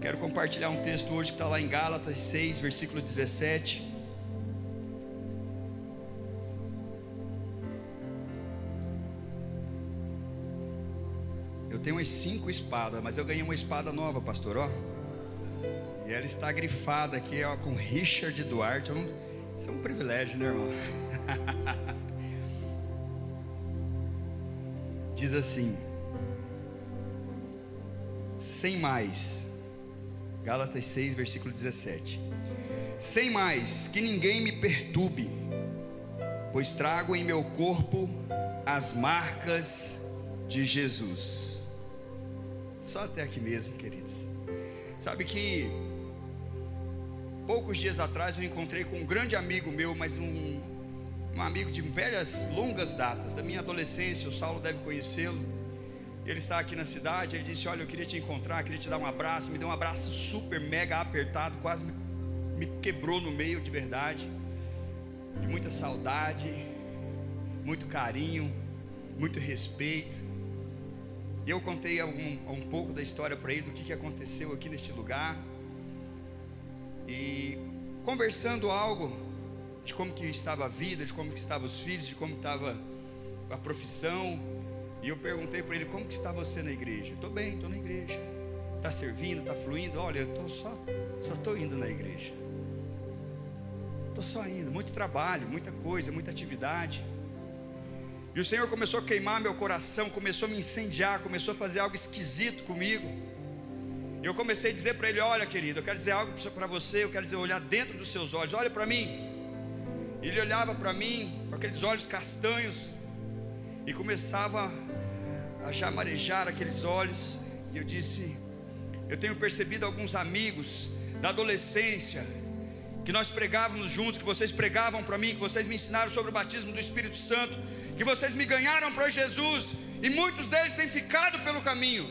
Quero compartilhar um texto hoje que está lá em Gálatas 6, versículo 17. Eu tenho umas 5 espadas, mas eu ganhei uma espada nova, pastor, ó. E ela está grifada aqui, ó, com Richard Duarte. Isso é um privilégio, né, irmão? Diz assim: sem mais, Gálatas 6, versículo 17. Sem mais que ninguém me perturbe, pois trago em meu corpo as marcas de Jesus. Só até aqui mesmo, queridos. Sabe que poucos dias atrás eu encontrei com um grande amigo meu, mas um amigo de velhas, longas datas, da minha adolescência. O Saulo deve conhecê-lo. Ele está aqui na cidade. Ele disse: olha, eu queria te encontrar, queria te dar um abraço. Me deu um abraço super mega apertado, quase me quebrou no meio, de verdade, de muita saudade, muito carinho, muito respeito. E eu contei um pouco da história para ele, do que aconteceu aqui neste lugar. E conversando algo de como que estava a vida, de como que estavam os filhos, de como estava a profissão. E eu perguntei para ele: como que está você na igreja? Estou bem, estou na igreja. Está servindo, está fluindo? Olha, eu só estou indo na igreja. Estou só indo, muito trabalho, muita coisa, muita atividade. E o Senhor começou a queimar meu coração, começou a me incendiar, começou a fazer algo esquisito comigo. E eu comecei a dizer para ele: olha, querido, eu quero dizer algo para você, eu quero dizer, olhar dentro dos seus olhos, olha para mim. E ele olhava para mim com aqueles olhos castanhos e começava a já marejar aqueles olhos. E eu disse: eu tenho percebido alguns amigos da adolescência que nós pregávamos juntos, que vocês pregavam para mim, que vocês me ensinaram sobre o batismo do Espírito Santo, que vocês me ganharam para Jesus, e muitos deles têm ficado pelo caminho,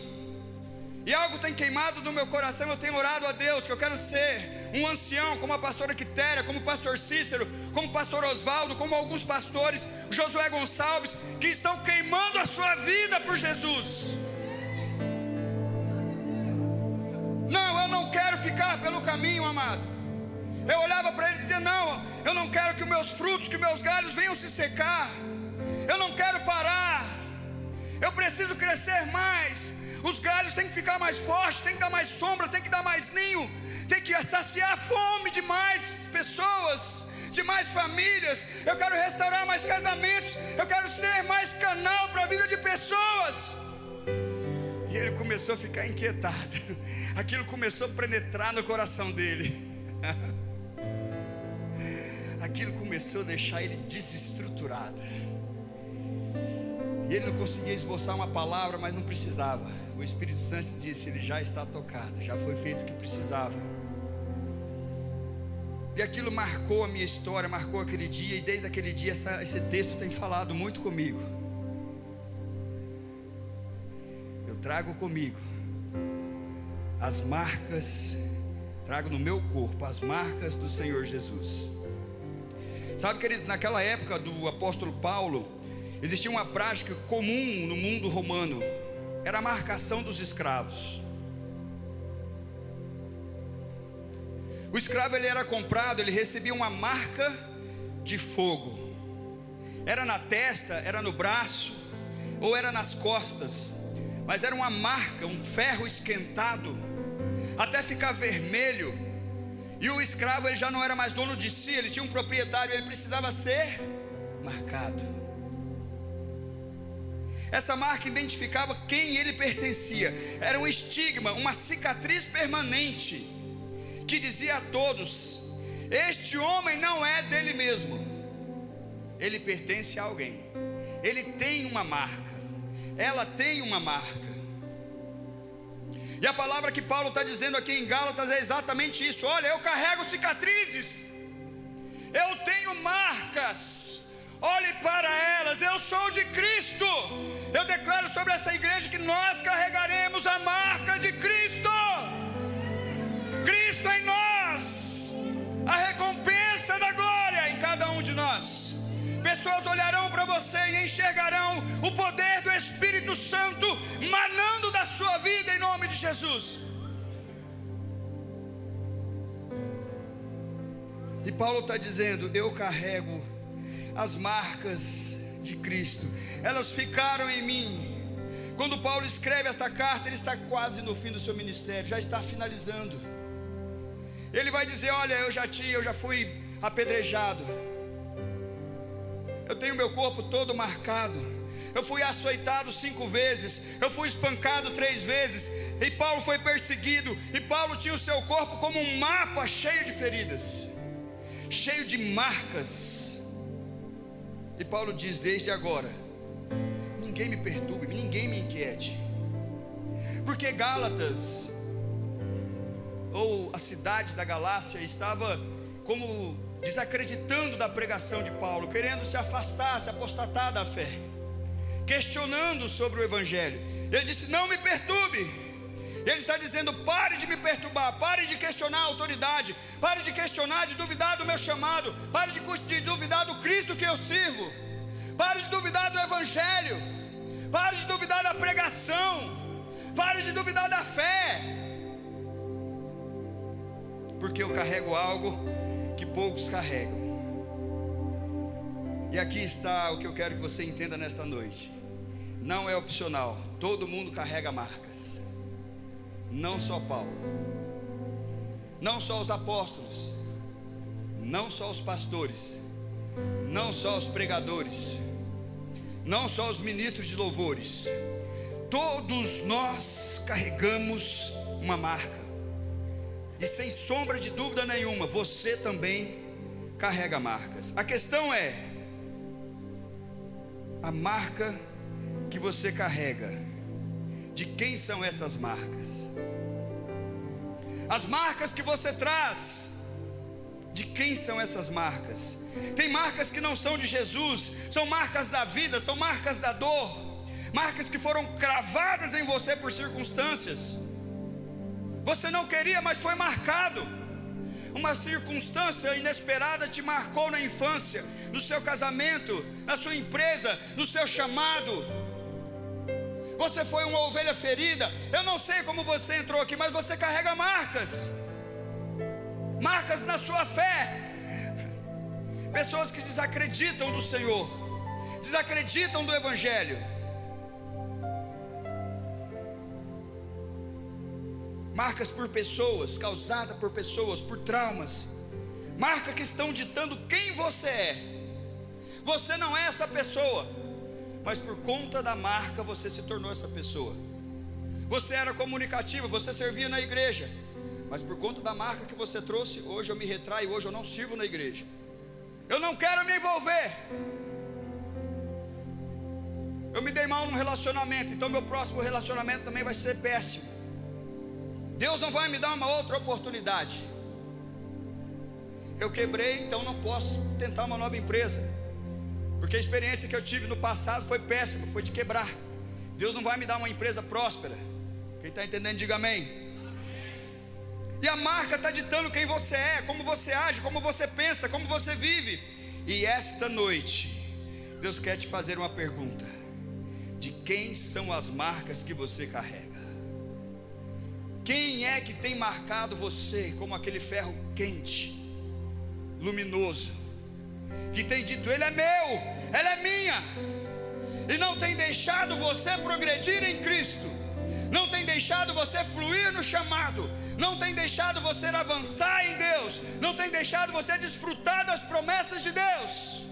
e algo tem queimado no meu coração. Eu tenho orado a Deus que eu quero ser um ancião, como a pastora Quitéria, como o pastor Cícero, como o pastor Osvaldo, como alguns pastores, Josué Gonçalves, que estão queimando a sua vida por Jesus. Não, eu não quero ficar pelo caminho, amado. Eu olhava para ele e dizia: não, eu não quero que os meus frutos, que meus galhos venham se secar. Eu não quero parar. Eu preciso crescer mais. Os galhos têm que ficar mais fortes, tem que dar mais sombra, tem que dar mais ninho, tem que saciar a fome de mais pessoas, de mais famílias. Eu quero restaurar mais casamentos. Eu quero ser mais canal para a vida de pessoas. E ele começou a ficar inquietado. Aquilo começou a penetrar no coração dele. Aquilo começou a deixar ele desestruturado. E ele não conseguia esboçar uma palavra, mas não precisava. O Espírito Santo disse: ele já está tocado, já foi feito o que precisava. E aquilo marcou a minha história, marcou aquele dia. E desde aquele dia esse texto tem falado muito comigo. Eu trago comigo as marcas, trago no meu corpo as marcas do Senhor Jesus. Sabe, queridos, naquela época do apóstolo Paulo, existia uma prática comum no mundo romano. Era a marcação dos escravos. O escravo, ele era comprado, ele recebia uma marca de fogo. Era na testa, era no braço, ou era nas costas. Mas era uma marca, um ferro esquentado, até ficar vermelho. E o escravo, ele já não era mais dono de si, ele tinha um proprietário, ele precisava ser marcado. Essa marca identificava quem ele pertencia. Era um estigma, uma cicatriz permanente, que dizia a todos: este homem não é dele mesmo, ele pertence a alguém. Ele tem uma marca, ela tem uma marca. E a palavra que Paulo está dizendo aqui em Gálatas é exatamente isso. Olha, eu carrego cicatrizes, eu tenho marcas, olhe para elas, eu sou de Cristo. Eu declaro sobre essa igreja que nós carregaremos a marca de Cristo. Cristo em nós, a recompensa da glória em cada um de nós. Pessoas olharão para você e enxergarão o poder do Espírito Santo manando da sua vida em nome de Jesus. E Paulo está dizendo: eu carrego as marcas de Cristo, elas ficaram em mim. Quando Paulo escreve esta carta, ele está quase no fim do seu ministério, já está finalizando. Ele vai dizer: olha, eu já fui apedrejado, eu tenho meu corpo todo marcado, eu fui açoitado 5 vezes, eu fui espancado 3 vezes, e Paulo foi perseguido, e Paulo tinha o seu corpo como um mapa cheio de feridas, cheio de marcas. E Paulo diz: desde agora, ninguém me perturbe, ninguém me inquiete. Porque Gálatas, ou a cidade da Galácia, estava como desacreditando da pregação de Paulo, querendo se afastar, se apostatar da fé, questionando sobre o Evangelho. Ele disse: não me perturbe. Ele está dizendo: pare de me perturbar, pare de questionar a autoridade, pare de questionar, de duvidar do meu chamado, pare de duvidar do Cristo que eu sirvo, pare de duvidar do Evangelho, pare de duvidar da pregação, pare de duvidar da fé, porque eu carrego algo que poucos carregam. E aqui está o que eu quero que você entenda nesta noite: não é opcional, todo mundo carrega marcas. Não só Paulo, não só os apóstolos, não só os pastores, não só os pregadores, não só os ministros de louvores. Todos nós carregamos uma marca, e sem sombra de dúvida nenhuma, você também carrega marcas. A questão é: a marca que você carrega, de quem são essas marcas? As marcas que você traz, de quem são essas marcas? Tem marcas que não são de Jesus, são marcas da vida, são marcas da dor, marcas que foram cravadas em você por circunstâncias. Você não queria, mas foi marcado. Uma circunstância inesperada te marcou na infância, no seu casamento, na sua empresa, no seu chamado. Você foi uma ovelha ferida. Eu não sei como você entrou aqui, mas você carrega marcas, marcas na sua fé. Pessoas que desacreditam do Senhor, desacreditam do Evangelho. Marcas por pessoas, causadas por pessoas, por traumas. Marcas que estão ditando quem você é. Você não é essa pessoa, mas por conta da marca você se tornou essa pessoa. Você era comunicativo, você servia na igreja, mas por conta da marca que você trouxe, hoje eu me retraio, hoje eu não sirvo na igreja, eu não quero me envolver. Eu me dei mal num relacionamento, então meu próximo relacionamento também vai ser péssimo. Deus não vai me dar uma outra oportunidade. Eu quebrei, então não posso tentar uma nova empresa, porque a experiência que eu tive no passado foi péssima, foi de quebrar. Deus não vai me dar uma empresa próspera. Quem está entendendo, diga amém. E a marca está ditando quem você é, como você age, como você pensa, como você vive. E esta noite, Deus quer te fazer uma pergunta: de quem são as marcas que você carrega? Quem é que tem marcado você como aquele ferro quente, luminoso, que tem dito: ele é meu, ela é minha, e não tem deixado você progredir em Cristo, não tem deixado você fluir no chamado, não tem deixado você avançar em Deus, não tem deixado você desfrutar das promessas de Deus?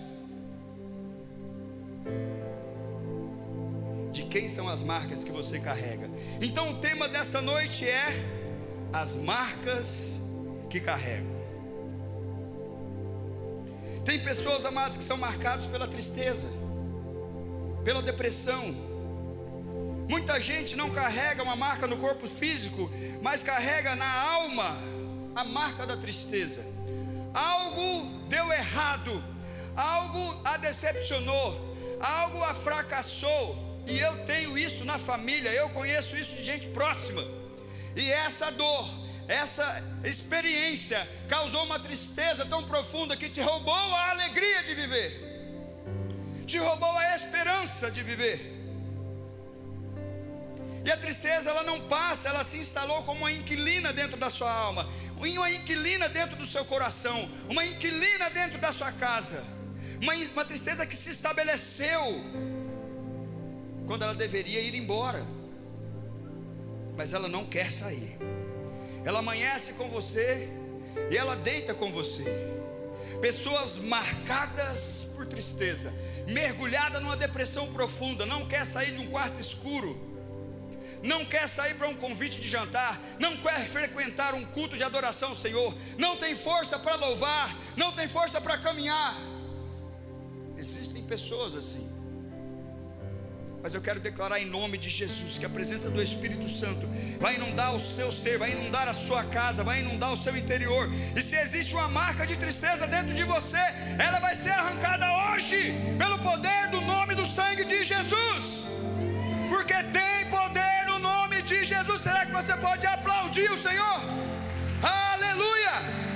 De quem são as marcas que você carrega? Então o tema desta noite é as marcas que carregam. Tem pessoas, amados, que são marcados pela tristeza, pela depressão. Muita gente não carrega uma marca no corpo físico, mas carrega na alma a marca da tristeza. Algo deu errado, algo a decepcionou, algo a fracassou. E eu tenho isso na família, eu conheço isso de gente próxima. E essa dor, essa experiência causou uma tristeza tão profunda que te roubou a alegria de viver, te roubou a esperança de viver. E a tristeza, ela não passa, ela se instalou como uma inquilina dentro da sua alma, uma inquilina dentro do seu coração, uma inquilina dentro da sua casa, uma tristeza que se estabeleceu, quando ela deveria ir embora, mas ela não quer sair. Ela amanhece com você, e ela deita com você. Pessoas marcadas por tristeza, mergulhada numa depressão profunda, não quer sair de um quarto escuro, não quer sair para um convite de jantar, não quer frequentar um culto de adoração ao Senhor, não tem força para louvar, não tem força para caminhar. Existem pessoas assim, mas eu quero declarar em nome de Jesus que a presença do Espírito Santo vai inundar o seu ser, vai inundar a sua casa, vai inundar o seu interior. E se existe uma marca de tristeza dentro de você, ela vai ser arrancada hoje, pelo poder do nome do sangue de Jesus, porque tem poder no nome de Jesus. Será que você pode aplaudir o Senhor? Aleluia!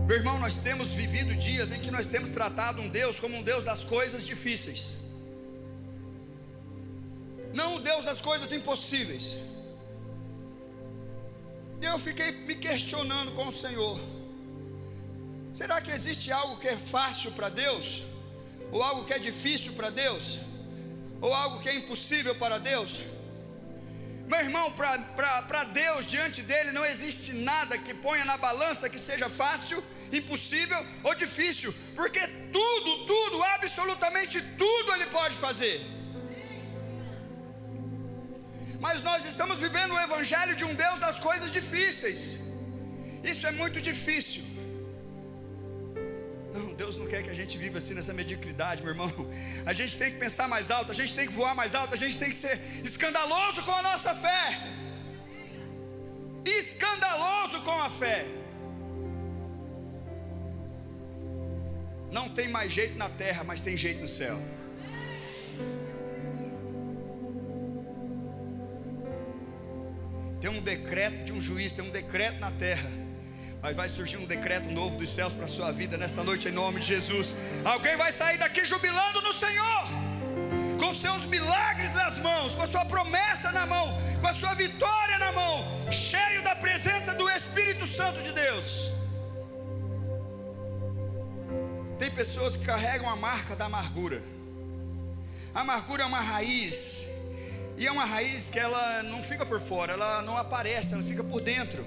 Meu irmão, nós temos vivido dias em que nós temos tratado um Deus como um Deus das coisas difíceis, não o Deus das coisas impossíveis. E eu fiquei me questionando com o Senhor: será que existe algo que é fácil para Deus? Ou algo que é difícil para Deus? Ou algo que é impossível para Deus? Meu irmão, para Deus, diante dele não existe nada que ponha na balança que seja fácil, impossível ou difícil, porque tudo, absolutamente tudo ele pode fazer. Mas nós estamos vivendo o evangelho de um Deus das coisas difíceis. Isso é muito difícil. Não, Deus não quer que a gente viva assim nessa mediocridade, meu irmão. A gente tem que pensar mais alto, a gente tem que voar mais alto, a gente tem que ser escandaloso com a nossa fé. Escandaloso com a fé. Não tem mais jeito na terra, mas tem jeito no céu. Tem um decreto de um juiz, tem um decreto na terra, mas vai surgir um decreto novo dos céus para a sua vida nesta noite, em nome de Jesus. Alguém vai sair daqui jubilando no Senhor, com seus milagres nas mãos, com a sua promessa na mão, com a sua vitória na mão, cheio da presença do Espírito Santo de Deus. Tem pessoas que carregam a marca da amargura. A amargura é uma raiz, e é uma raiz que ela não fica por fora, ela não aparece, ela fica por dentro.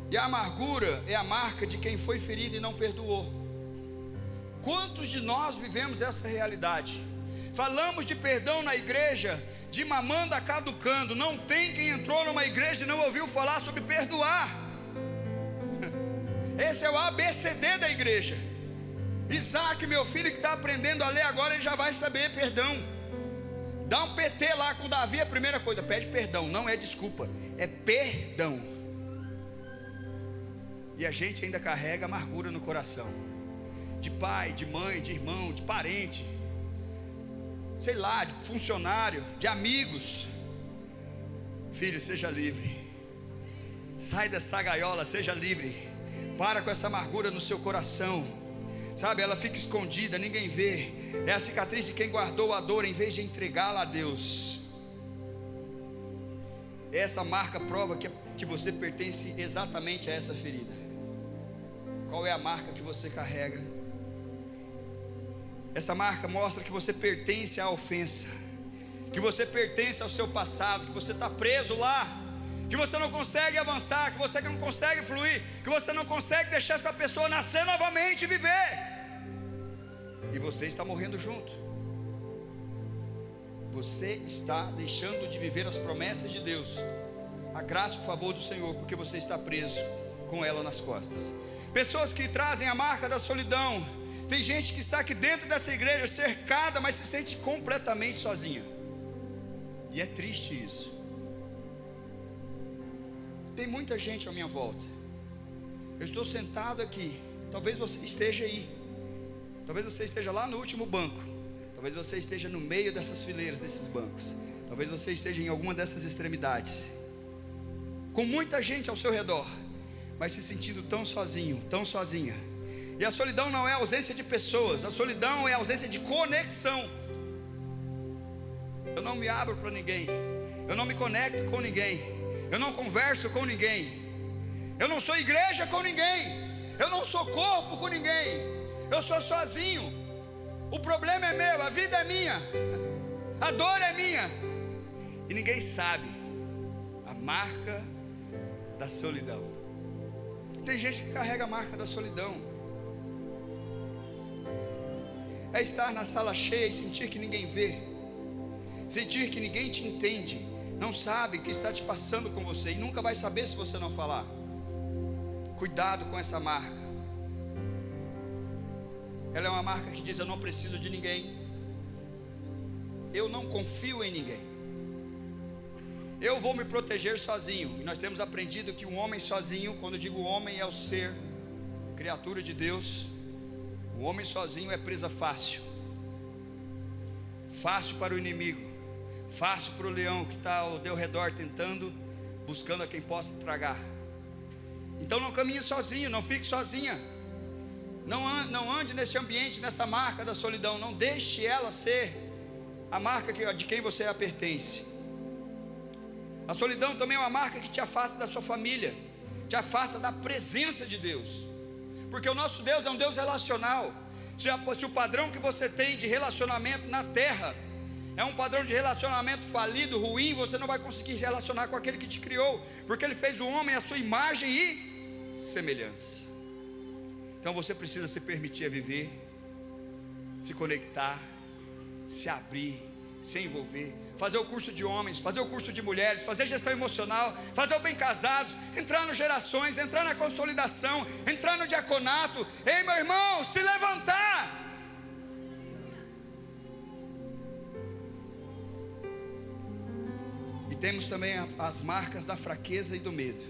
E a amargura é a marca de quem foi ferido e não perdoou. Quantos de nós vivemos essa realidade? Falamos de perdão na igreja, de mamando a caducando. Não tem quem entrou numa igreja e não ouviu falar sobre perdoar. Esse é o ABCD da igreja. Isaac, meu filho, que está aprendendo a ler agora, ele já vai saber perdão. Dá um PT lá com Davi, a primeira coisa, pede perdão. Não é desculpa, é perdão. E a gente ainda carrega amargura no coração, de pai, de mãe, de irmão, de parente, sei lá, de funcionário, de amigos. Filho, seja livre. Sai dessa gaiola, seja livre. Para com essa amargura no seu coração. Sabe, ela fica escondida, ninguém vê. É a cicatriz de quem guardou a dor em vez de entregá-la a Deus. Essa marca prova que você pertence exatamente a essa ferida. Qual é a marca que você carrega? Essa marca mostra que você pertence à ofensa, que você pertence ao seu passado, que você está preso lá, que você não consegue avançar, que você não consegue fluir, que você não consegue deixar essa pessoa nascer novamente e viver, e você está morrendo junto. Você está deixando de viver as promessas de Deus, a graça e o favor do Senhor, porque você está preso com ela nas costas. Pessoas que trazem a marca da solidão. Tem gente que está aqui dentro dessa igreja cercada, mas se sente completamente sozinha, e é triste isso. Tem muita gente à minha volta. Eu estou sentado aqui. Talvez você esteja aí. Talvez você esteja lá no último banco. Talvez você esteja no meio dessas fileiras, desses bancos. Talvez você esteja em alguma dessas extremidades, com muita gente ao seu redor, mas se sentindo tão sozinho, tão sozinha. E a solidão não é ausência de pessoas, a solidão é ausência de conexão. Eu não me abro para ninguém, eu não me conecto com ninguém, eu não converso com ninguém, eu não sou igreja com ninguém, eu não sou corpo com ninguém, eu sou sozinho. O problema é meu, a vida é minha, a dor é minha, e ninguém sabe a marca da solidão. Tem gente que carrega a marca da solidão. É estar na sala cheia e sentir que ninguém vê, sentir que ninguém te entende, não sabe o que está te passando com você, e nunca vai saber se você não falar. Cuidado com essa marca. Ela é uma marca que diz: eu não preciso de ninguém, eu não confio em ninguém, eu vou me proteger sozinho. E nós temos aprendido que um homem sozinho, quando eu digo homem, é o ser, criatura de Deus. O homem sozinho é presa fácil, fácil para o inimigo, fácil para o leão que está ao teu redor tentando, buscando a quem possa tragar. Então não caminhe sozinho, não fique sozinha, não ande nesse ambiente, nessa marca da solidão. Não deixe ela ser a marca de quem você pertence. A solidão também é uma marca que te afasta da sua família, te afasta da presença de Deus. Porque o nosso Deus é um Deus relacional. Se o padrão que você tem de relacionamento na terra é um padrão de relacionamento falido, ruim, você não vai conseguir se relacionar com aquele que te criou, porque ele fez o homem à sua imagem e semelhança. Então você precisa se permitir a viver, se conectar, se abrir, se envolver, fazer o curso de homens, fazer o curso de mulheres, fazer gestão emocional, fazer o bem casados, entrar no gerações, entrar na consolidação, entrar no diaconato. Ei, meu irmão, se levantar. E temos também as marcas da fraqueza e do medo.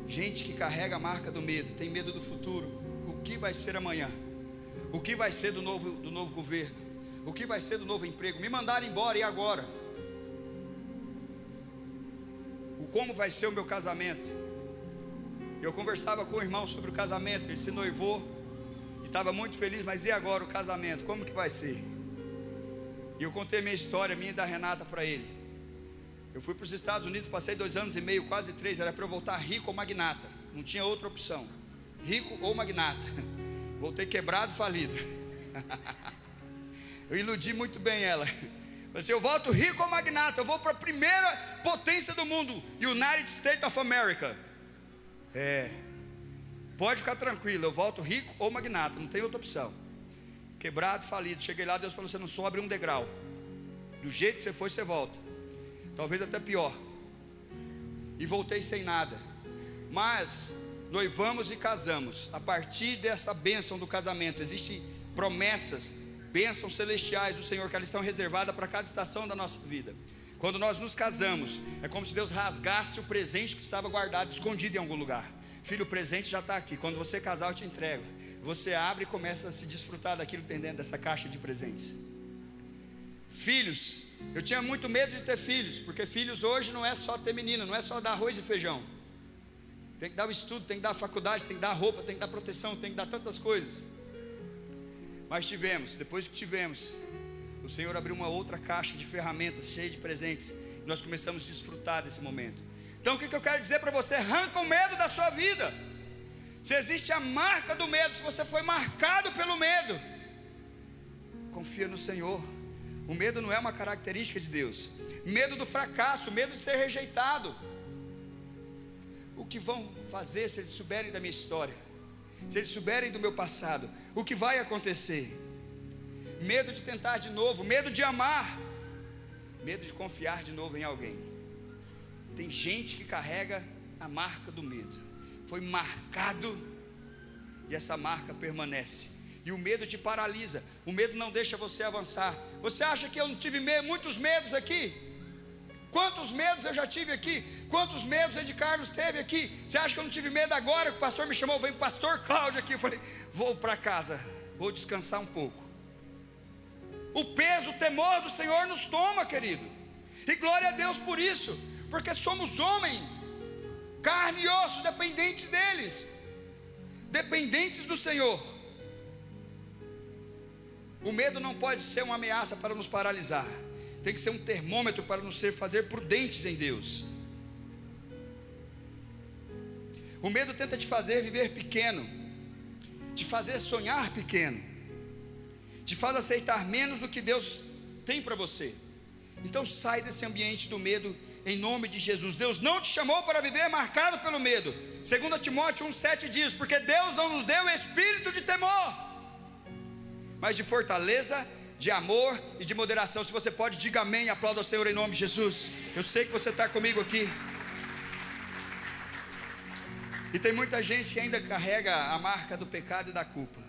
Gente que carrega a marca do medo, tem medo do futuro. O que vai ser amanhã? O que vai ser do novo governo? O que vai ser do novo emprego? Me mandaram embora, e agora? Como vai ser o meu casamento? Eu conversava com o irmão sobre o casamento. Ele se noivou e estava muito feliz, mas e agora o casamento? Como que vai ser? E eu contei minha história, minha e da Renata, para ele. Eu fui para os Estados Unidos, passei 2 anos e meio, quase 3. Era para eu voltar rico ou magnata, não tinha outra opção, rico ou magnata. Voltei quebrado, falido. Eu iludi muito bem ela. Falei assim: eu volto rico ou magnata, eu vou para a primeira potência do mundo, United States of America. Pode ficar tranquilo, eu volto rico ou magnata, não tem outra opção. Quebrado, falido. Cheguei lá, Deus falou: você não sobe um degrau. Do jeito que você foi, você volta, talvez até pior. E voltei sem nada. Mas noivamos e casamos. A partir dessa bênção do casamento, existem promessas, bênçãos celestiais do Senhor, que elas estão reservadas para cada estação da nossa vida. Quando nós nos casamos, é como se Deus rasgasse o presente que estava guardado, escondido em algum lugar. Filho, o presente já está aqui. Quando você casar, eu te entrego. Você abre e começa a se desfrutar daquilo que tem dentro dessa caixa de presentes. Filhos, eu tinha muito medo de ter filhos, porque filhos hoje não é só ter menino, não é só dar arroz e feijão. Tem que dar o estudo, tem que dar a faculdade, tem que dar roupa, tem que dar proteção, tem que dar tantas coisas. Mas depois que tivemos, o Senhor abriu uma outra caixa de ferramentas cheia de presentes, e nós começamos a desfrutar desse momento. Então o que eu quero dizer para você? Arranca o medo da sua vida. Se existe a marca do medo, se você foi marcado pelo medo, confia no Senhor. O medo não é uma característica de Deus. Medo do fracasso, medo de ser rejeitado. O que vão fazer se eles souberem da minha história? Se eles souberem do meu passado, o que vai acontecer? Medo de tentar de novo, medo de amar, medo de confiar de novo em alguém. Tem gente que carrega a marca do medo, foi marcado, e essa marca permanece. E o medo te paralisa, o medo não deixa você avançar. Você acha que eu não tive muitos medos aqui? Quantos medos eu já tive aqui? Quantos medos Ed Carlos teve aqui? Você acha que eu não tive medo agora que o pastor me chamou? Vem o pastor Cláudio aqui. Eu falei: vou para casa, vou descansar um pouco. O peso, o temor do Senhor nos toma, querido. E glória a Deus por isso, porque somos homens, carne e osso, dependentes deles. dependentes do Senhor. O medo não pode ser uma ameaça para nos paralisar, tem que ser um termômetro para nos fazer prudentes em Deus. O medo tenta te fazer viver pequeno, te fazer sonhar pequeno, te faz aceitar menos do que Deus tem para você. Então sai desse ambiente do medo em nome de Jesus. Deus não te chamou para viver marcado pelo medo. 2 Timóteo 1,7 diz: porque Deus não nos deu espírito de temor, mas de fortaleza, de amor e de moderação. Se você pode, diga amém e aplauda ao Senhor em nome de Jesus. Eu sei que você está comigo aqui. E tem muita gente que ainda carrega a marca do pecado e da culpa.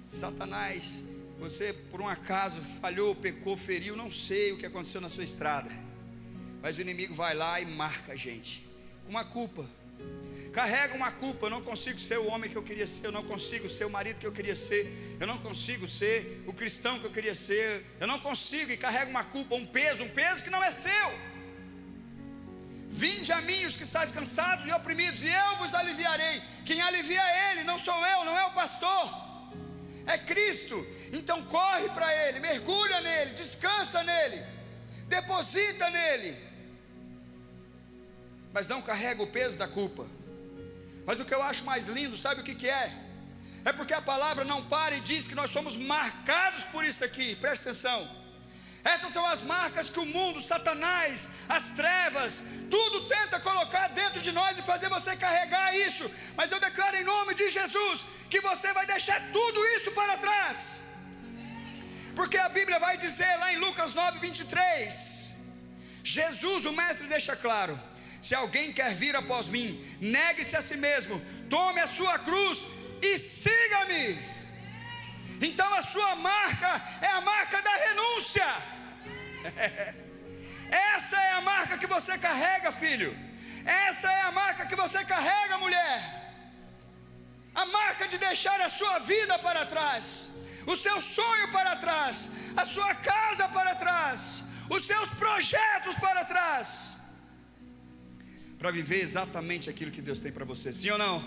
Satanás, você por um acaso falhou, pecou, feriu, não sei o que aconteceu na sua estrada, mas o inimigo vai lá e marca a gente com uma culpa. Carrega uma culpa: eu não consigo ser o homem que eu queria ser, eu não consigo ser o marido que eu queria ser, eu não consigo ser o cristão que eu queria ser, eu não consigo. E carrega uma culpa, um peso que não é seu. Vinde a mim os que estáis cansados e oprimidos, e eu vos aliviarei. Quem alivia é Ele, não sou eu, não é o pastor, é Cristo. Então corre para Ele, mergulha nele, descansa nele, deposita nele, mas não carrega o peso da culpa. Mas o que eu acho mais lindo, sabe o que é? É porque a palavra não para e diz que nós somos marcados por isso aqui. Presta atenção. Essas são as marcas que o mundo, Satanás, as trevas, tudo tenta colocar dentro de nós e fazer você carregar isso. Mas eu declaro em nome de Jesus que você vai deixar tudo isso para trás. Porque a Bíblia vai dizer lá em Lucas 9:23, Jesus, o mestre, deixa claro: se alguém quer vir após mim, negue-se a si mesmo, tome a sua cruz e siga-me. Então a sua marca é a marca da renúncia. Essa é a marca que você carrega, filho. Essa é a marca que você carrega, mulher. A marca de deixar a sua vida para trás, o seu sonho para trás, a sua casa para trás, os seus projetos para trás, para viver exatamente aquilo que Deus tem para você. Sim ou não?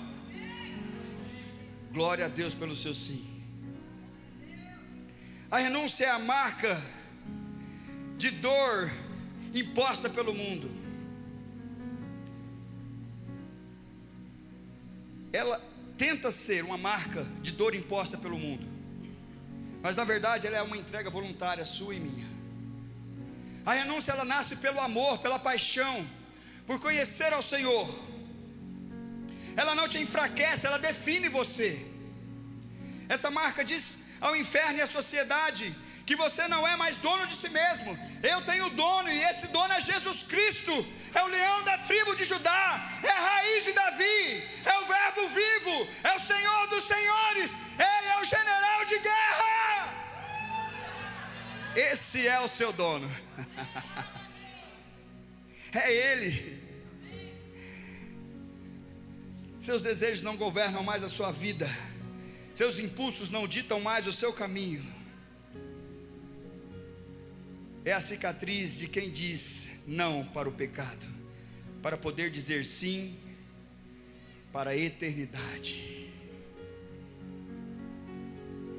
Glória a Deus pelo seu sim. A renúncia é a marca de dor imposta pelo mundo. Ela tenta ser uma marca de dor imposta pelo mundo, mas na verdade ela é uma entrega voluntária sua e minha. A renúncia, ela nasce pelo amor, pela paixão, por conhecer ao Senhor. Ela não te enfraquece, ela define você. Essa marca diz ao inferno e à sociedade que você não é mais dono de si mesmo. Eu tenho dono, e esse dono é Jesus Cristo. É o leão da tribo de Judá, é a raiz de Davi, é o verbo vivo, é o Senhor dos senhores, Ele é o general de guerra. Esse é o seu dono. É Ele. Seus desejos não governam mais a sua vida, seus impulsos não ditam mais o seu caminho. É a cicatriz de quem diz não para o pecado, para poder dizer sim para a eternidade.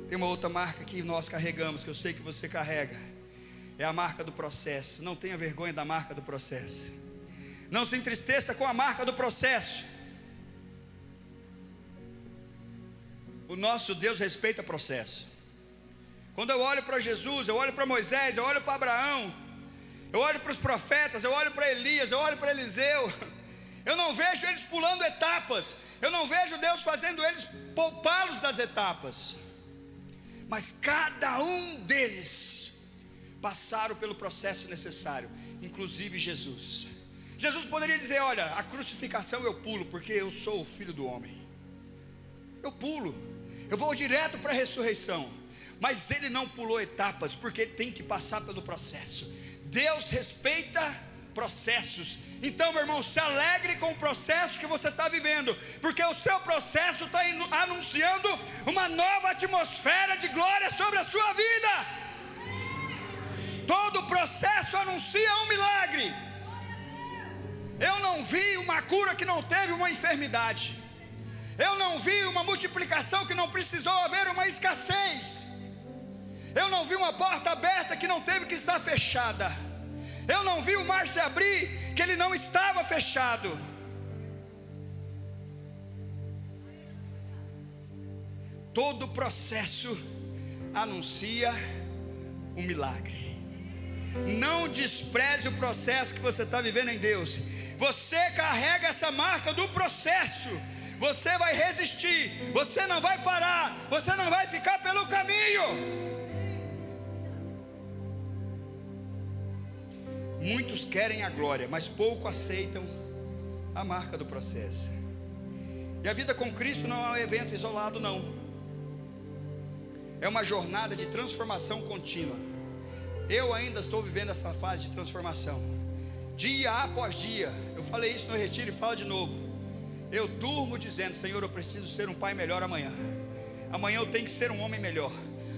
Tem uma outra marca que nós carregamos, que eu sei que você carrega. É a marca do processo. Não tenha vergonha da marca do processo. Não se entristeça com a marca do processo. O nosso Deus respeita processo. Quando eu olho para Jesus, eu olho para Moisés, eu olho para Abraão, eu olho para os profetas, eu olho para Elias, eu olho para Eliseu, eu não vejo eles pulando etapas, eu não vejo Deus fazendo eles poupá-los das etapas, mas cada um deles passaram pelo processo necessário, inclusive Jesus. Jesus poderia dizer: olha, a crucificação eu pulo, porque eu sou o Filho do Homem, eu pulo, eu vou direto para a ressurreição. Mas ele não pulou etapas, porque ele tem que passar pelo processo. Deus respeita processos. Então, meu irmão, se alegre com o processo que você está vivendo, porque o seu processo está anunciando uma nova atmosfera de glória sobre a sua vida. Todo processo anuncia um milagre. Eu não vi uma cura que não teve uma enfermidade. Eu não vi uma multiplicação que não precisou haver uma escassez. Eu não vi uma porta aberta que não teve que estar fechada. Eu não vi o mar se abrir que ele não estava fechado. Todo processo anuncia um milagre. Não despreze o processo que você está vivendo em Deus. Você carrega essa marca do processo. Você vai resistir, você não vai parar, você não vai ficar pelo caminho. Muitos querem a glória, mas pouco aceitam a marca do processo. E a vida com Cristo não é um evento isolado, não. É uma jornada de transformação contínua. Eu ainda estou vivendo essa fase de transformação, dia após dia. Eu falei isso no retiro e falo de novo. Eu durmo dizendo: Senhor, eu preciso ser um pai melhor amanhã. Amanhã eu tenho que ser um homem melhor.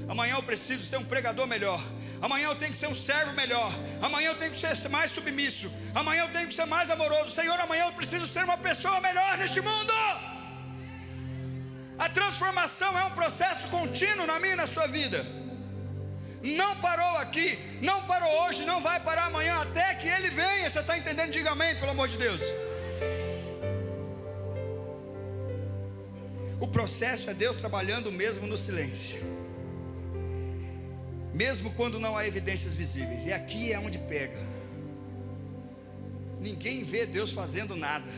Amanhã eu preciso ser um pregador melhor. Amanhã eu tenho que ser um servo melhor. Amanhã eu tenho que ser mais submisso. Amanhã eu tenho que ser mais amoroso. Senhor, amanhã eu preciso ser uma pessoa melhor neste mundo. A transformação é um processo contínuo na minha e na sua vida. Não parou aqui, não parou hoje, não vai parar amanhã, até que Ele venha. Você está entendendo? Diga amém, pelo amor de Deus. O processo é Deus trabalhando mesmo no silêncio, mesmo quando não há evidências visíveis. E aqui é onde pega. Ninguém vê Deus fazendo nada.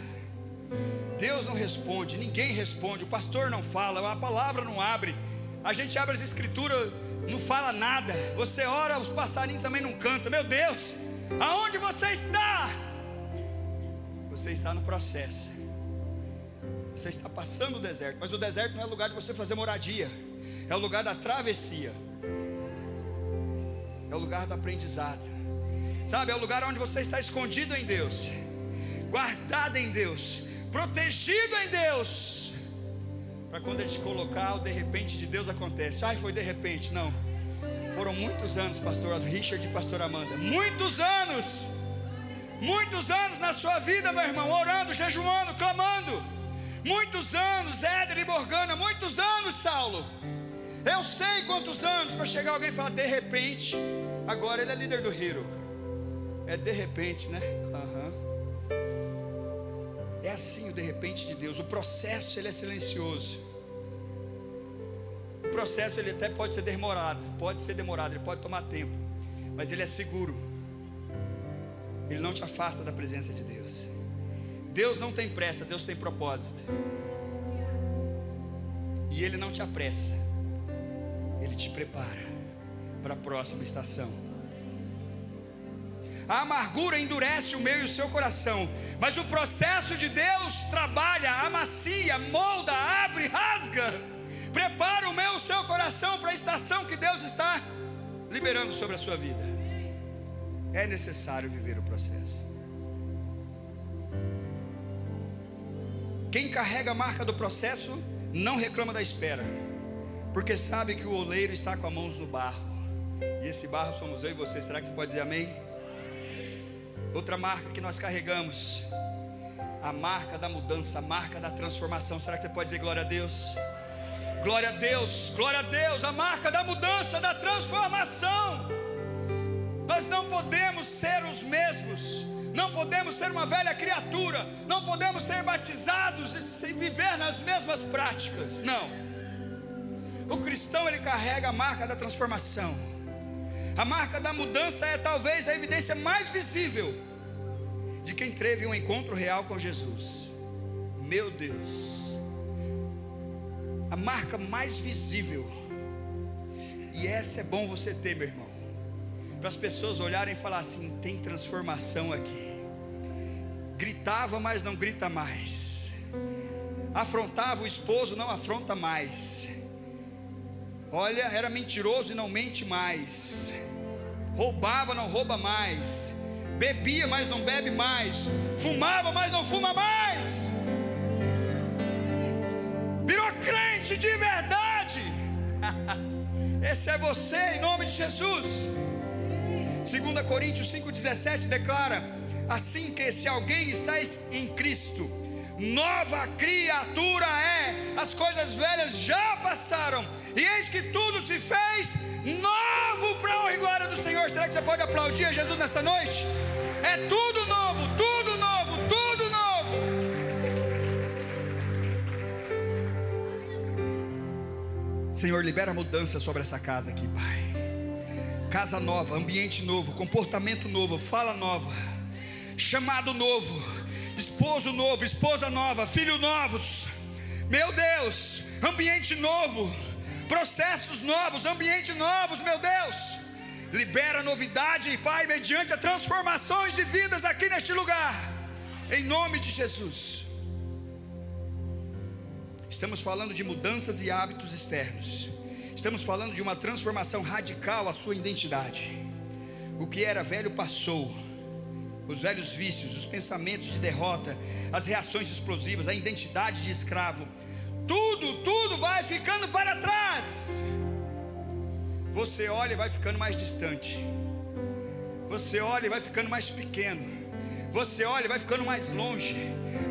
Deus não responde, ninguém responde. O pastor não fala, a palavra não abre. A gente abre as escrituras, não fala nada. Você ora, os passarinhos também não cantam. Meu Deus, aonde você está? Você está no processo. Você está passando o deserto, mas o deserto não é lugar de você fazer moradia. É o lugar da travessia. É o lugar do aprendizado. Sabe, é o lugar onde você está escondido em Deus, guardado em Deus, protegido em Deus, para quando Ele te colocar, o de repente de Deus acontece. Ai, foi de repente. Não, foram muitos anos, pastor Richard e pastor Amanda. Muitos anos na sua vida, meu irmão, orando, jejuando, clamando. Muitos anos, Éder e Morgana, muitos anos, Saulo. Eu sei quantos anos para chegar alguém e falar: de repente, agora ele é líder do Hero. É de repente, né? É assim o de repente de Deus. O processo, ele é silencioso. O processo, ele até pode ser demorado, ele pode tomar tempo, mas ele é seguro. Ele não te afasta da presença de Deus. Deus não tem pressa, Deus tem propósito. E Ele não te apressa, Ele te prepara para a próxima estação. A amargura endurece o meu e o seu coração, mas o processo de Deus trabalha, amacia, molda, abre, rasga, prepara o meu e o seu coração para a estação que Deus está liberando sobre a sua vida. É necessário viver o processo. Quem carrega a marca do processo não reclama da espera, porque sabe que o oleiro está com as mãos no barro, e esse barro somos eu e você. Será que você pode dizer amém? Outra marca que nós carregamos, a marca da mudança, a marca da transformação. Será que você pode dizer glória a Deus? Glória a Deus, glória a Deus. A marca da mudança, da transformação. Nós não podemos ser os mesmos, não podemos ser uma velha criatura, não podemos ser batizados e viver nas mesmas práticas. Não. O cristão, ele carrega a marca da transformação. A marca da mudança é talvez a evidência mais visível de quem teve um encontro real com Jesus. Meu Deus, a marca mais visível. E essa é bom você ter, meu irmão, para as pessoas olharem e falar assim: tem transformação aqui. Gritava, mas não grita mais. Afrontava o esposo, não afronta mais. Olha, era mentiroso e não mente mais. Roubava, não rouba mais. Bebia, mas não bebe mais. Fumava, mas não fuma mais. Virou crente de verdade. Esse é você, em nome de Jesus. 2 Coríntios 5,17 declara assim: que se alguém está em Cristo, nova criatura é, as coisas velhas já passaram, e eis que tudo se fez novo para a honra e glória do Senhor. Será que você pode aplaudir a Jesus nessa noite? É tudo novo, tudo novo, tudo novo. Senhor, libera mudança sobre essa casa aqui, Pai. Casa nova, ambiente novo, comportamento novo, fala nova, chamado novo, esposo novo, esposa nova, filhos novos. Meu Deus, ambiente novo, processos novos, ambientes novos, meu Deus. Libera novidade, Pai, mediante as transformações de vidas aqui neste lugar, em nome de Jesus. Estamos falando de mudanças e hábitos externos. Estamos falando de uma transformação radical à sua identidade. O que era velho passou. Os velhos vícios, os pensamentos de derrota, as reações explosivas, a identidade de escravo, tudo vai ficando para trás. Você olha e vai ficando mais distante. Você olha e vai ficando mais pequeno. Você olha e vai ficando mais longe.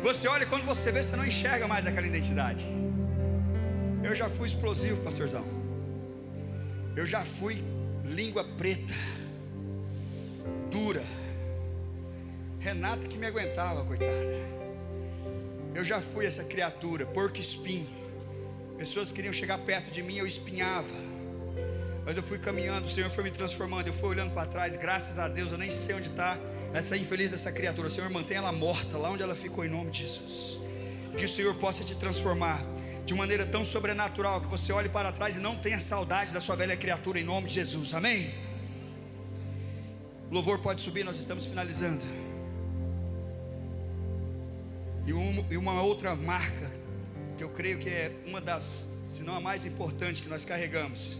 Você olha e quando você vê, você não enxerga mais aquela identidade. Eu já fui explosivo, pastorzão. Eu já fui língua preta, dura. Renata que me aguentava, coitada. Eu já fui essa criatura, porco espinho. Pessoas queriam chegar perto de mim, eu espinhava. Mas eu fui caminhando, o Senhor foi me transformando. Eu fui olhando para trás, graças a Deus. Eu nem sei onde está essa infeliz dessa criatura. O Senhor mantém ela morta, lá onde ela ficou, em nome de Jesus. Que o Senhor possa te transformar de uma maneira tão sobrenatural, que você olhe para trás e não tenha saudade da sua velha criatura, em nome de Jesus, amém? O louvor pode subir, nós estamos finalizando. E uma outra marca, que eu creio que é uma das, se não a mais importante que nós carregamos,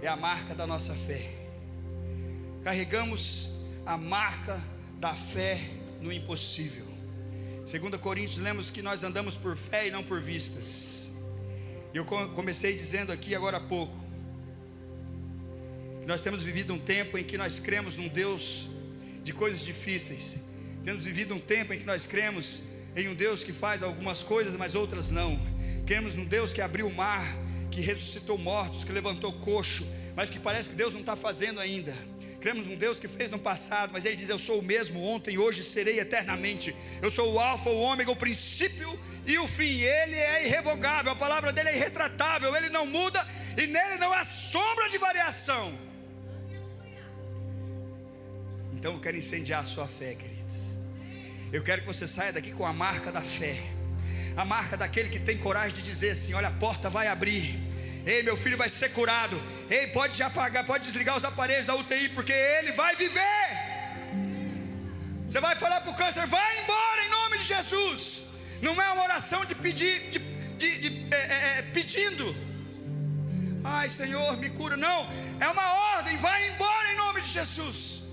é a marca da nossa fé. Carregamos a marca da fé no impossível. 2 Coríntios, lemos que nós andamos por fé e não por vistas. Eu comecei dizendo aqui agora há pouco, que nós temos vivido um tempo em que nós cremos num Deus de coisas difíceis. Temos vivido um tempo em que nós cremos em um Deus que faz algumas coisas, mas outras não. Cremos num Deus que abriu o mar, que ressuscitou mortos, que levantou coxo, mas que parece que Deus não está fazendo ainda. Cremos num Deus que fez no passado, mas Ele diz: eu sou o mesmo ontem, hoje, serei eternamente. Eu sou o alfa, o ômega, o princípio e o fim. Ele é irrevogável, a palavra dele é irretratável. Ele não muda e nele não há sombra de variação. Então eu quero incendiar a sua fé, queridos. Eu quero que você saia daqui com a marca da fé, a marca daquele que tem coragem de dizer assim: olha, a porta vai abrir. Ei, meu filho vai ser curado. Ei, pode apagar, pode desligar os aparelhos da UTI, porque ele vai viver. Você vai falar para o câncer: vai embora em nome de Jesus. Não é uma oração de pedir, pedindo: ai Senhor, me cura. Não, é uma ordem: vai embora em nome de Jesus.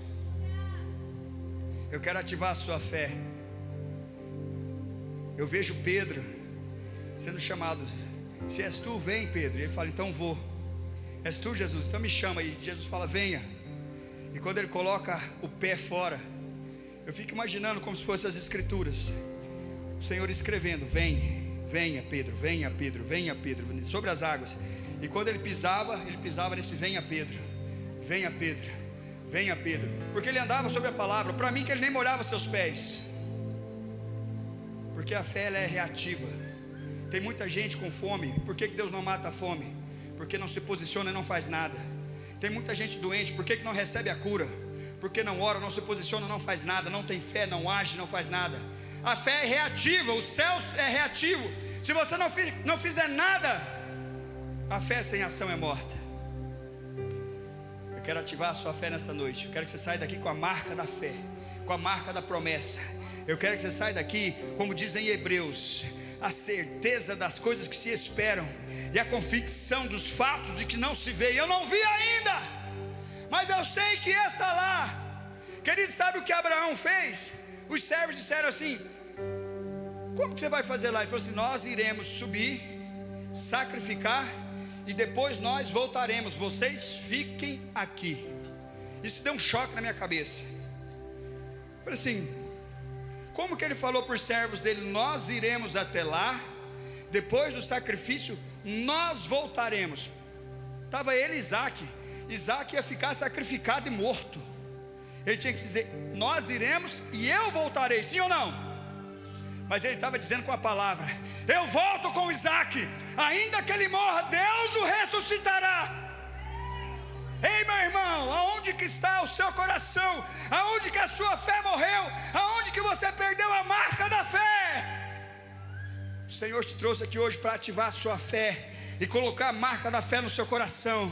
Eu quero ativar a sua fé. Eu vejo Pedro sendo chamado: se és tu, vem, Pedro. E ele fala: então vou. És tu, Jesus? Então me chama. E Jesus fala: venha. E quando ele coloca o pé fora, eu fico imaginando como se fossem as escrituras, o Senhor escrevendo: venha Pedro, venha Pedro, venha Pedro, sobre as águas. E quando ele pisava nesse venha Pedro, venha Pedro, venha Pedro, porque ele andava sobre a palavra. Para mim que ele nem molhava seus pés, porque a fé ela é reativa. Tem muita gente com fome. Por que Deus não mata a fome? Porque não se posiciona e não faz nada. Tem muita gente doente. Por que não recebe a cura? Porque não ora, não se posiciona, não faz nada. Não tem fé, não age, não faz nada. A fé é reativa, o céu é reativo. Se você não fizer nada, a fé sem ação é morta. Eu quero ativar a sua fé nessa noite. Eu quero que você saia daqui com a marca da fé, com a marca da promessa. Eu quero que você saia daqui, como dizem em Hebreus, a certeza das coisas que se esperam e a convicção dos fatos de que não se vê. Eu não vi ainda, mas eu sei que está lá. Querido, sabe o que Abraão fez? Os servos disseram assim: como que você vai fazer lá? Ele falou assim: nós iremos subir, sacrificar e depois nós voltaremos. Vocês fiquem aqui. Isso deu um choque na minha cabeça. Eu falei assim: como que ele falou por servos dele: nós iremos até lá, depois do sacrifício nós voltaremos. Estava ele e Isaac. Isaac ia ficar sacrificado e morto. Ele tinha que dizer: nós iremos e eu voltarei, sim ou não? Mas ele estava dizendo com a palavra: eu volto com Isaac, ainda que ele morra, Deus o ressuscitará. Ei, meu irmão, aonde que está o seu coração? Aonde que a sua fé morreu? Aonde que você perdeu a marca da fé? O Senhor te trouxe aqui hoje para ativar a sua fé e colocar a marca da fé no seu coração.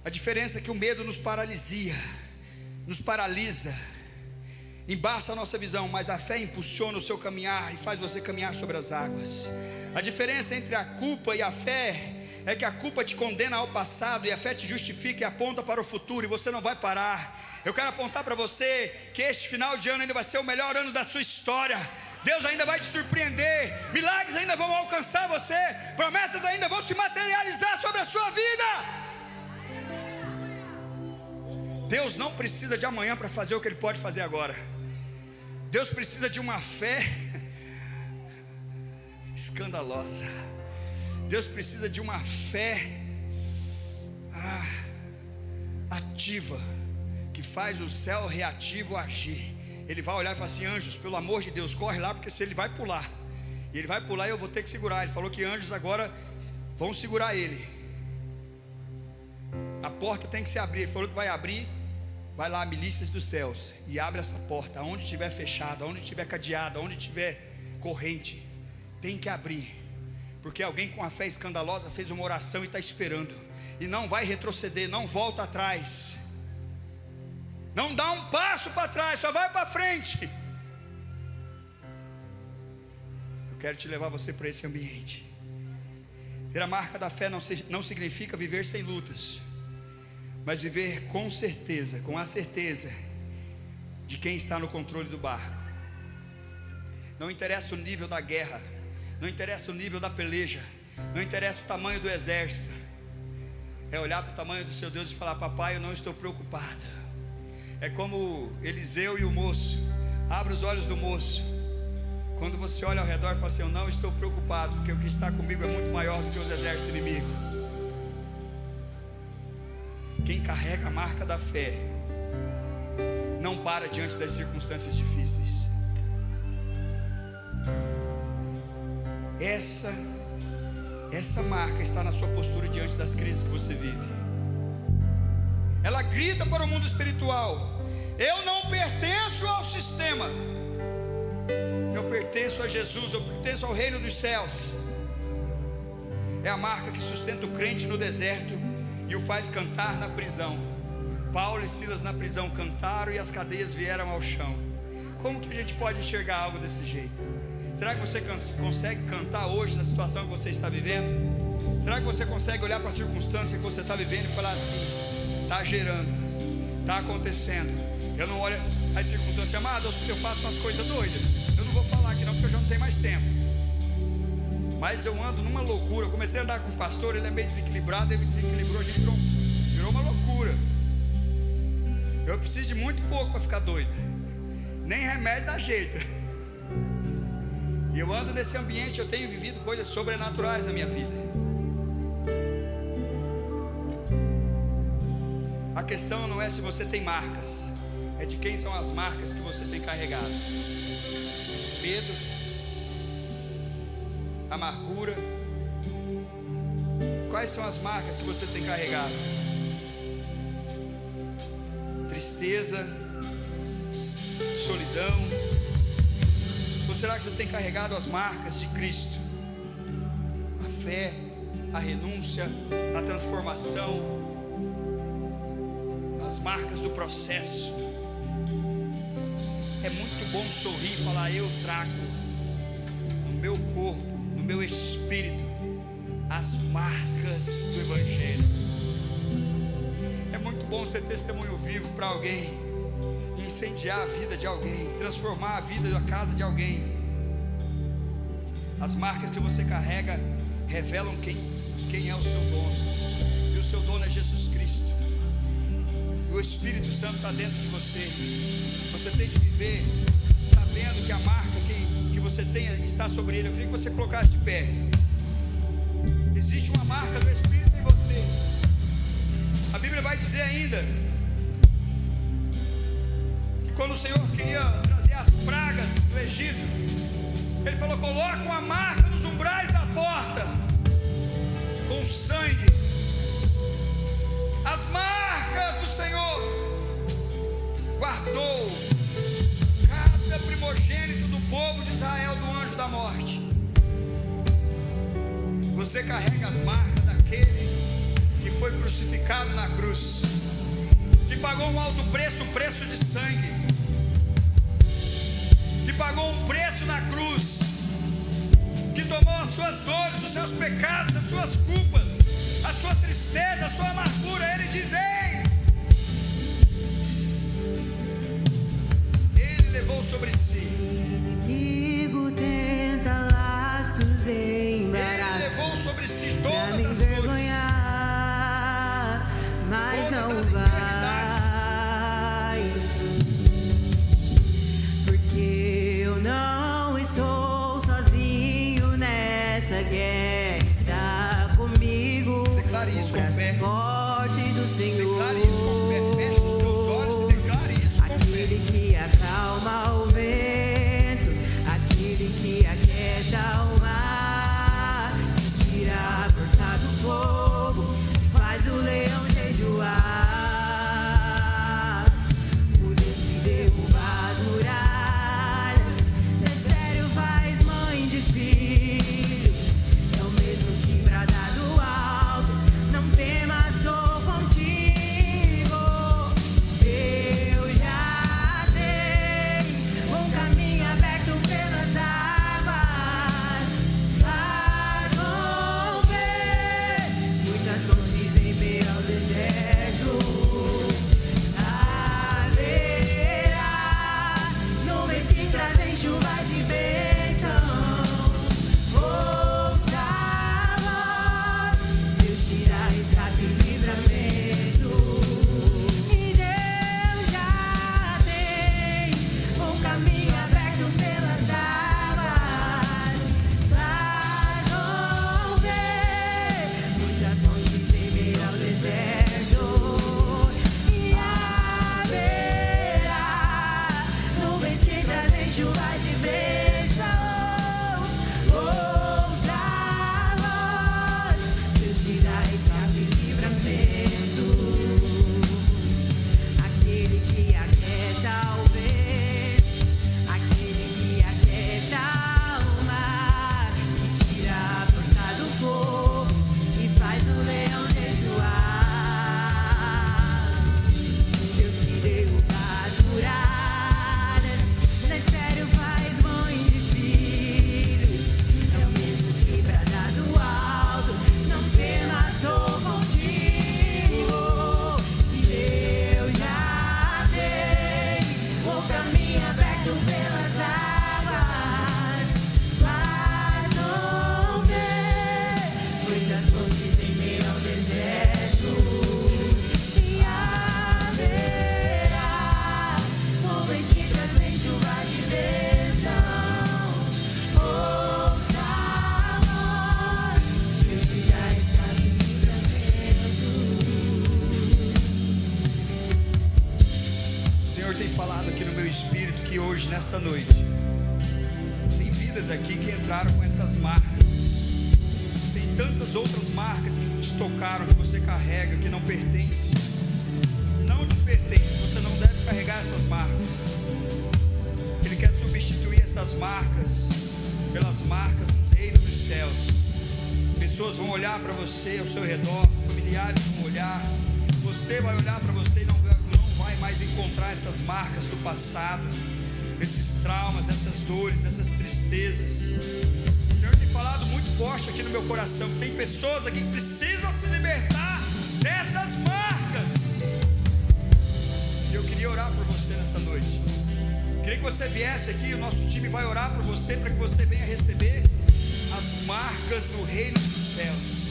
A diferença é que o medo nos paralisa, embaça a nossa visão, mas a fé impulsiona o seu caminhar e faz você caminhar sobre as águas. A diferença entre a culpa e a fé é que a culpa te condena ao passado e a fé te justifica e aponta para o futuro, e você não vai parar. Eu quero apontar para você que este final de ano ainda vai ser o melhor ano da sua história. Deus ainda vai te surpreender, milagres ainda vão alcançar você, promessas ainda vão se materializar sobre a sua vida. Deus não precisa de amanhã para fazer o que Ele pode fazer agora. Deus precisa de uma fé escandalosa. Deus precisa de uma fé ativa, que faz o céu reativo agir. Ele vai olhar e falar assim: anjos, pelo amor de Deus, corre lá, porque se ele vai pular, e ele vai pular, eu vou ter que segurar. Ele falou que anjos agora vão segurar ele. A porta tem que se abrir. Ele falou que vai abrir. Vai lá, milícias dos céus, e abre essa porta. Aonde estiver fechada, aonde estiver cadeada, aonde estiver corrente, tem que abrir. Porque alguém com a fé escandalosa fez uma oração e está esperando, e não vai retroceder, não volta atrás, não dá um passo para trás, só vai para frente. Eu quero te levar você para esse ambiente. Ter a marca da fé não significa viver sem lutas, mas viver com certeza, com a certeza de quem está no controle do barco. Não interessa o nível da guerra, não interessa o nível da peleja, não interessa o tamanho do exército. É olhar para o tamanho do seu Deus e falar: papai, eu não estou preocupado. É como Eliseu e o moço. Abre os olhos do moço. Quando você olha ao redor e fala assim: eu não estou preocupado, porque o que está comigo é muito maior do que os exércitos inimigos. Quem carrega a marca da fé não para diante das circunstâncias difíceis. Essa marca está na sua postura diante das crises que você vive. Ela grita para o mundo espiritual: eu não pertenço ao sistema, eu pertenço a Jesus, eu pertenço ao reino dos céus. É a marca que sustenta o crente no deserto e o faz cantar na prisão. Paulo e Silas na prisão cantaram e as cadeias vieram ao chão. Como que a gente pode enxergar algo desse jeito? Será que você consegue cantar hoje na situação que você está vivendo? Será que você consegue olhar para a circunstância que você está vivendo e falar assim: está gerando, está acontecendo? Eu não olho as circunstâncias, amado, eu faço umas coisas doidas. Eu não vou falar aqui não, porque eu já não tenho mais tempo. Mas eu ando numa loucura. Eu comecei a andar com o pastor, ele é meio desequilibrado, ele me desequilibrou, a gente virou uma loucura. Eu preciso de muito pouco para ficar doido. Nem remédio dá jeito. E eu ando nesse ambiente, eu tenho vivido coisas sobrenaturais na minha vida. A questão não é se você tem marcas, é de quem são as marcas que você tem carregado. Medo, amargura. Quais são as marcas que você tem carregado? Tristeza, solidão. Ou será que você tem carregado as marcas de Cristo? A fé, a renúncia, a transformação, as marcas do processo. É muito bom sorrir e falar: eu trago no meu corpo, no meu espírito, as marcas do Evangelho. É muito bom ser testemunho vivo para alguém, incendiar a vida de alguém, transformar a vida da casa de alguém. As marcas que você carrega revelam quem é o seu dono, e o seu dono é Jesus Cristo. O Espírito Santo está dentro de você. Você tem que viver sabendo que a marca que você tem está sobre ele. Eu queria que você colocasse de pé. Existe uma marca do Espírito em você. A Bíblia vai dizer ainda que quando o Senhor queria trazer as pragas do Egito, Ele falou: coloca uma marca nos umbrais da porta com sangue. As marcas do Senhor guardou cada primogênito do povo de Israel do anjo da morte. Você carrega as marcas daquele que foi crucificado na cruz, que pagou um alto preço, o preço de sangue, que pagou um preço na cruz, que tomou as suas dores, os seus pecados, as suas culpas, a sua tristeza, a sua amargura. Ele diz: ei, Ele levou sobre si. O inimigo tenta laços e embaraços, Ele levou sobre si pra todas me as dores, envergonhar, mas todas não as vai, porque eu não estou sozinho nessa guerra. Está comigo Declare isso o com braço fé. forte do Senhor. Declare isso com fé. Feche os teus olhos e declare isso com fé. Aquele que acalma o vento, aquele que aquieta o mar, que tira a força do fogo, faz o leão jejuar. O Deus que derruba as muralhas, mistério faz mãe de filho. É o mesmo que brada do alto, não temas, sou contigo. Eu já dei um caminho aberto pelas águas, faz romper muitas fontes em meio ao deserto. Haverá nuvens que trazem chuvas de bênçãos. Ouça a voz, Deus te dá escape e livramento. E Deus já tem um caminho aberto pelas águas, faz romper muitas fontes em meio ao deserto. E haverá nuvens que trazem chuvas de bênçãos. Ouça a voz, Deus te dá escape e livramento. Aquele que aquieta o vento, aquele que aquieta o mar, que tira a força do fogo e faz o leão jejuar. Deus que derruba as muralhas, na estéreo faz mãe de filhos. É o mesmo que brada do alto, não temas, sou contigo. E eu já dei o caminho aberto pelas águas, faz romper muitas fontes em meio ao deserto. E haverá nuvens que trazem chuvas de bênçãos. Ouça a voz, Deus te dá escape e livramento. O Senhor tem falado aqui no meu espírito que hoje, nesta noite, tem vidas aqui que entraram com essas marcas. Tem tantas outras marcas que te tocaram, que você carrega, que não pertence. Não te pertence, você não deve carregar essas marcas. Ele quer substituir essas marcas pelas marcas do reino dos céus. Pessoas vão olhar para você ao seu redor, familiares vão olhar, você vai olhar para você e não vai mais encontrar essas marcas do passado, esses traumas, essas dores, essas tristezas. O Senhor tem falado muito forte aqui no meu coração. Tem pessoas aqui que precisam se libertar dessas marcas. E eu queria orar por você nessa noite. Queria que você viesse aqui, o nosso time vai orar por você, para que você venha receber as marcas do reino dos céus.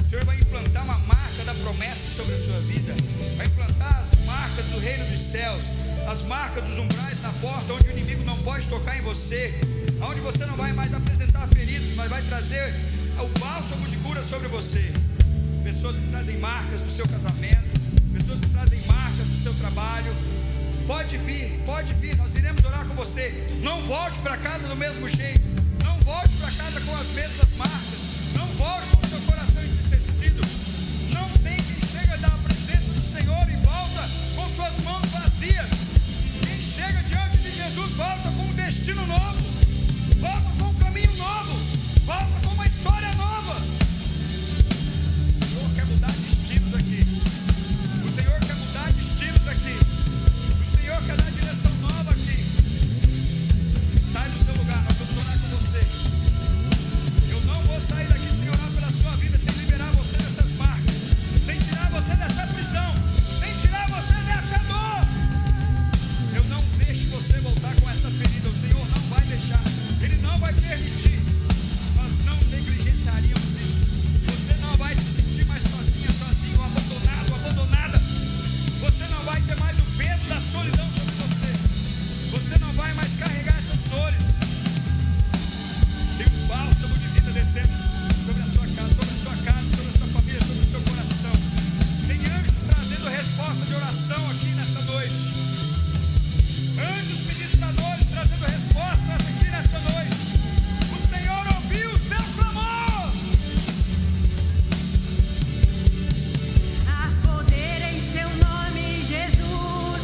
O Senhor vai implantar uma marca da promessas sobre a sua vida, vai implantar as marcas do reino dos céus, as marcas dos umbrais na porta, onde o inimigo não pode tocar em você, onde você não vai mais apresentar feridos, mas vai trazer o bálsamo de cura sobre você. Pessoas que trazem marcas do seu casamento, pessoas que trazem marcas do seu trabalho, pode vir, nós iremos orar com você. Não volte para casa do mesmo jeito, não volte para casa com as mesmas marcas, não volte com o seu coração entristecido. Não tem quem chega da presença do Senhor e volta com suas mãos vazias. Quem chega diante de Jesus volta com um destino novo, volta com um caminho novo, volta com uma história nova. O Senhor quer mudar destinos aqui, o Senhor quer mudar destinos aqui, o Senhor quer dar direção nova aqui. Sai do seu lugar, nós vamos orar com você. Eu não vou sair daqui sem orar pela sua vida, sem liberar você dessas marcas, sem tirar você dessa prisão, sem tirar você dessa dor. Eu não deixo você voltar com essa ferida, o Senhor não vai deixar, Ele não vai permitir. Nós não negligenciaríamos isso. Você não vai se sentir mais sozinha, sozinho, abandonado, abandonada. Você não vai ter mais o peso da solidão sobre você. Você não vai mais carregar essas dores. Tem um bálsamo de vida descendo sobre a sua casa, sobre a sua família, sobre o seu coração. Tem anjos trazendo resposta de oração aqui nesta noite. Anjos ministradores trazendo respostas aqui nesta noite. O Senhor ouviu o seu clamor. Há poder em seu nome, Jesus,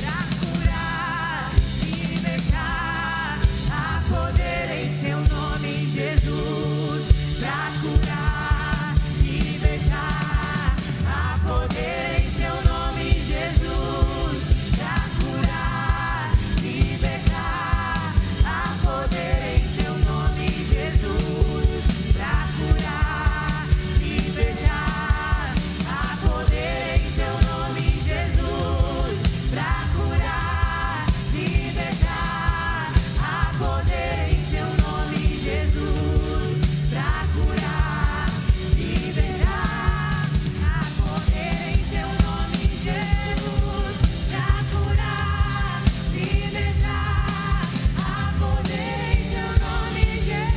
pra curar e libertar. Há poder em seu nome, Jesus, pra curar e libertar. Há poder em seu nome, Jesus, pra curar e libertar. Há poder em seu nome, Jesus, pra curar e libertar. Há poder em seu nome, Jesus, pra curar e libertar. Há poder em seu nome, Jesus, pra curar e libertar. Há poder em seu nome, Jesus, pra curar e libertar. Há poder em seu nome, Jesus.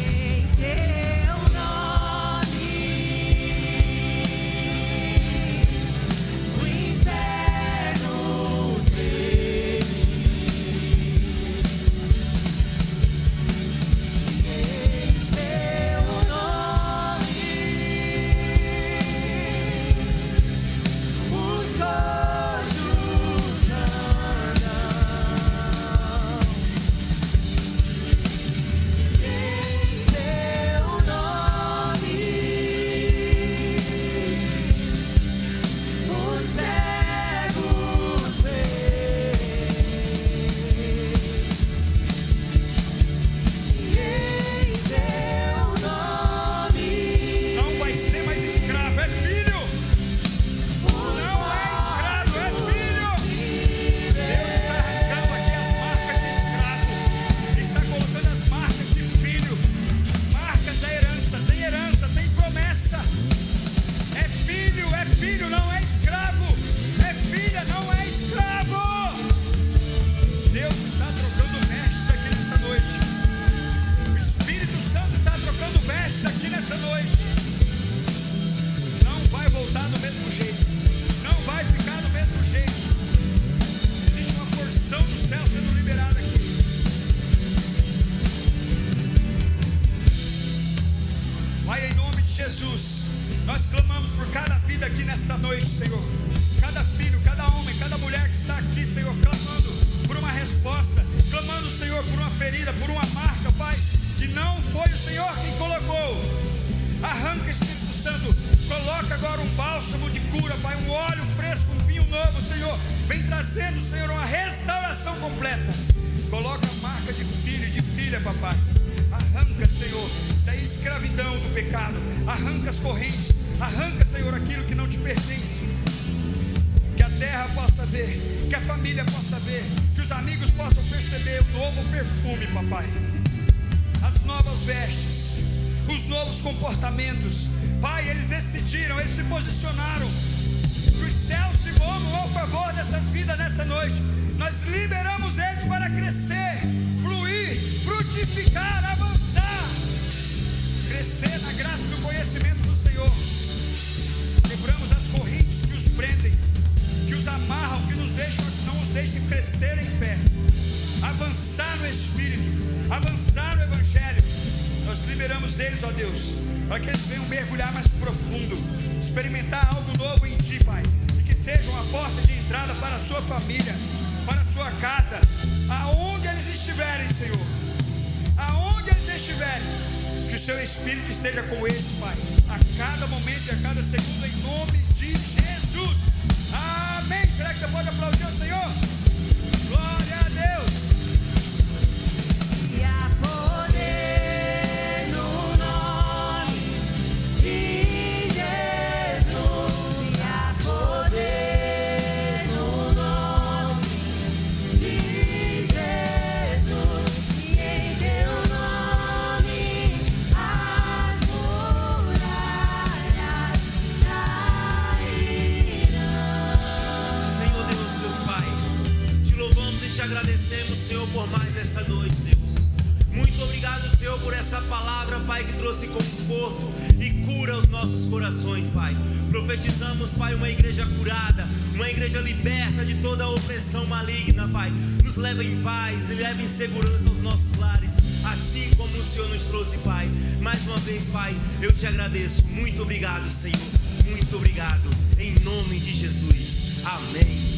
Em seu nome, o inferno treme. Em seu nome, os anjos andam. Em seu nome, os cegos veem. Em seu nome, Não vai ser mais escravo, é filho. Não é escravo, é filho. Deus está arrancando aqui as marcas de escravo, está colocando as marcas de filho, marcas da herança, tem promessa. É filho, não é escravo. É filha, não é escravo. Deus está trocando vestes aqui nesta noite. O Espírito Santo está trocando vestes aqui nesta noite. Não vai voltar do mesmo jeito, não vai ficar do mesmo jeito. Existe uma porção do céu sendo liberada aqui. Pai, em nome de Jesus, nós clamamos por cada vida aqui nesta noite, Senhor. Cada filho, cada homem, cada mulher que está aqui, Senhor, clamando por uma resposta, clamando, Senhor, por uma ferida, por uma marca, Pai, que não foi o Senhor quem colocou. Arranca, Espírito Santo, coloca agora um bálsamo de cura, Pai, um óleo fresco, um vinho novo, Senhor. Vem trazendo, Senhor, uma restauração completa. Coloca a marca de filho e de filha, papai. Arranca, Senhor, da escravidão do pecado. Arranca as correntes. Arranca, Senhor, aquilo que não te pertence. Que a terra possa ver, que a família possa ver, que os amigos possam perceber o novo perfume, papai. As novas vestes, os novos comportamentos. Pai, eles decidiram, eles se posicionaram. Que os céus se movam ao favor dessas vidas nesta noite. Nós liberamos eles para crescer, fluir, frutificar, avançar, crescer na graça e no conhecimento do Senhor. Quebramos as correntes que os prendem, que os amarram, que não os deixem crescer em fé, avançar no Espírito, avançar no Evangelho. Nós liberamos eles, ó Deus, para que eles venham mergulhar mais profundo, experimentar algo novo em Ti, Pai, e que sejam a porta de entrada para a sua família, para a sua casa, aonde eles estiverem, Senhor, aonde eles estiverem, que o Seu Espírito esteja com eles, Pai, a cada momento e a cada segundo, em nome de Jesus. Amém. Será que você pode aplaudir o Senhor? Glória a Deus. E há poder no nome de Jesus. E há poder no nome de Jesus. E em Teu nome as muralhas cairão. Senhor Deus, Deus Pai, te louvamos e te agradecemos, Senhor, por mais essa noite, Deus. Muito obrigado, Senhor, por essa palavra, Pai, que trouxe conforto e cura aos nossos corações, Pai. Profetizamos, Pai, uma igreja curada, uma igreja liberta de toda a opressão maligna, Pai. Nos leva em paz e leva em segurança aos nossos lares, assim como o Senhor nos trouxe, Pai. Mais uma vez, Pai, eu te agradeço. Muito obrigado, Senhor. Muito obrigado. Em nome de Jesus. Amém.